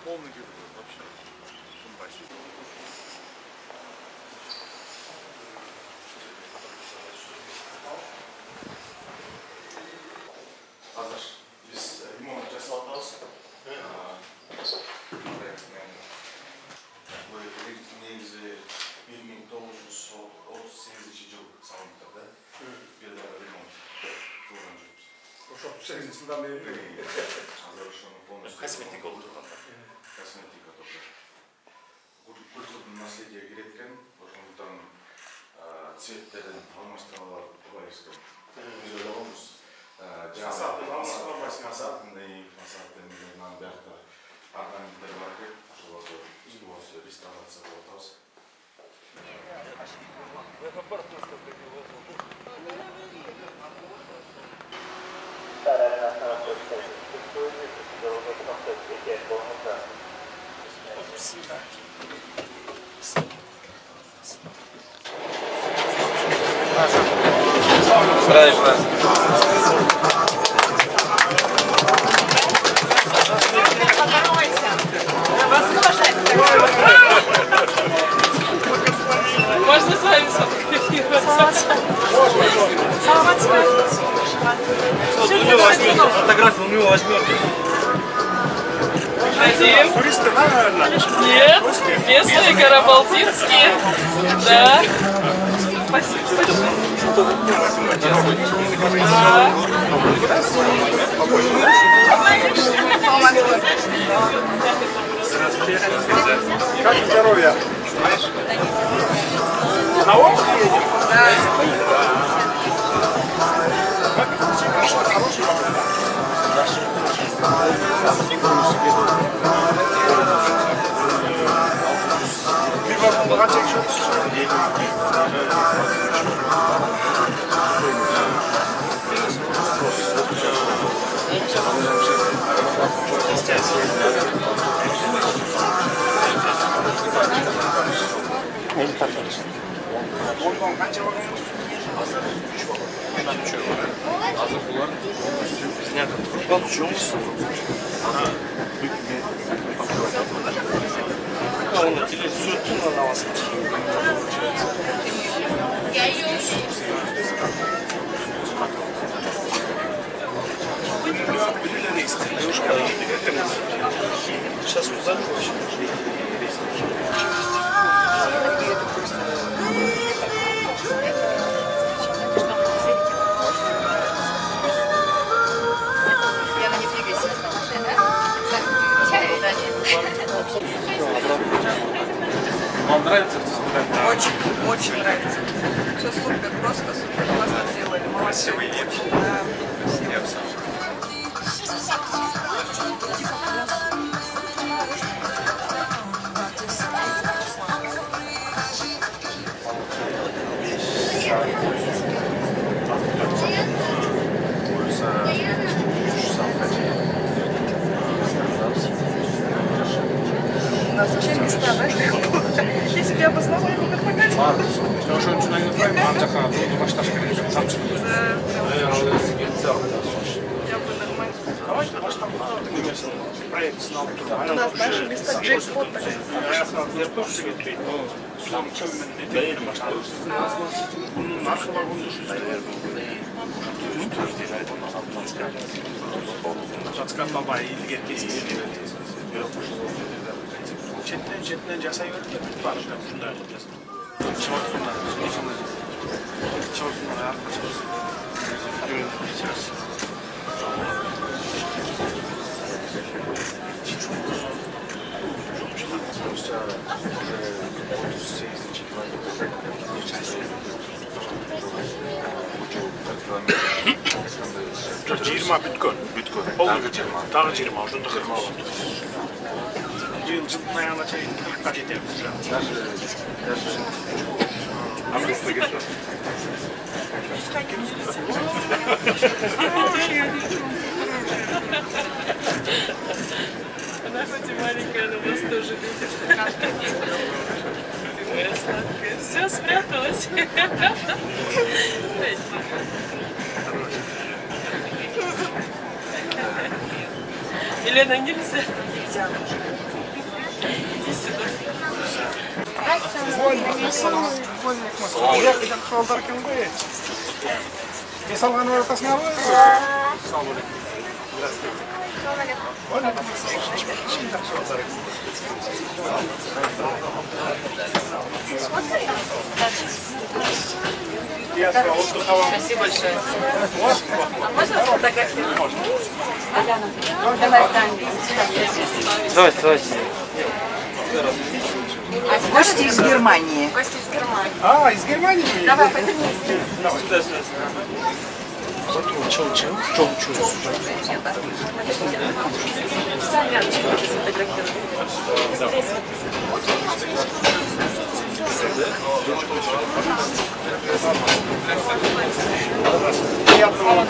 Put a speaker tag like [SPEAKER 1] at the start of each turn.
[SPEAKER 1] полный герой вообще.
[SPEAKER 2] Hazır. Biz limon hocası aldığımız bu негізі 1938 жыл салынды bir daha ремонт болған жоқ.
[SPEAKER 1] Ошо 38 жылдан бери.
[SPEAKER 2] Hazır ошону полностью.
[SPEAKER 3] Косметика болуп турган.
[SPEAKER 2] Косметика тоже. Культурный наследие кереткен, ошондуктан цветтерин алмаштыралар бар экен. Биз ойлогонбуз. Фасадный биякта орнаменттер бар экен, ошолорду полностью реставрация кылып атабыз.
[SPEAKER 4] Можно с вами сфотографироваться?
[SPEAKER 3] Вот у него возьмет, фотографию у него возьмет.
[SPEAKER 4] Один.
[SPEAKER 1] Туристы, наверное.
[SPEAKER 4] Нет, местные карабалтинские. Да. Спасибо большое.
[SPEAKER 1] Как здоровье? На Волге едем?
[SPEAKER 4] Да.
[SPEAKER 3] Сейчас вот так.
[SPEAKER 1] Вам нравится?
[SPEAKER 5] Очень, очень нравится. Все супер, просто супер классно сделали.
[SPEAKER 1] Красивый вид.
[SPEAKER 5] Да, у нас вообще места, да? Если бы я познала его как показывать.
[SPEAKER 1] Ошон үчүн айнытпайм, ар жака башташ керек. Камчы.
[SPEAKER 5] Я бы нормально.
[SPEAKER 1] Давайте баштап проект сынап
[SPEAKER 5] У нас наши места джекпот.
[SPEAKER 1] Жаткан бабай илгерге четтен жасай берди. Барып ушундай кылып жасап. Жыйырма бүткөн. Дагы 20, ошондо 40. Жылдын аягына чейин 40ка жетебиз.
[SPEAKER 4] Она хоть и маленькая, но нас тоже любит. Ты моя сладкая. Все спряталось. Елена, нельзя?
[SPEAKER 5] Нельзя.
[SPEAKER 4] Спасибо большое. А можно сфотографировать?
[SPEAKER 5] Давай, Тань.
[SPEAKER 3] Давайте.
[SPEAKER 5] Гости из Германии.
[SPEAKER 4] Гости из Германии.
[SPEAKER 1] А, из Германии?
[SPEAKER 4] Давай, пойдем. Сами рядышком сфотографировать.
[SPEAKER 1] Приятного вам.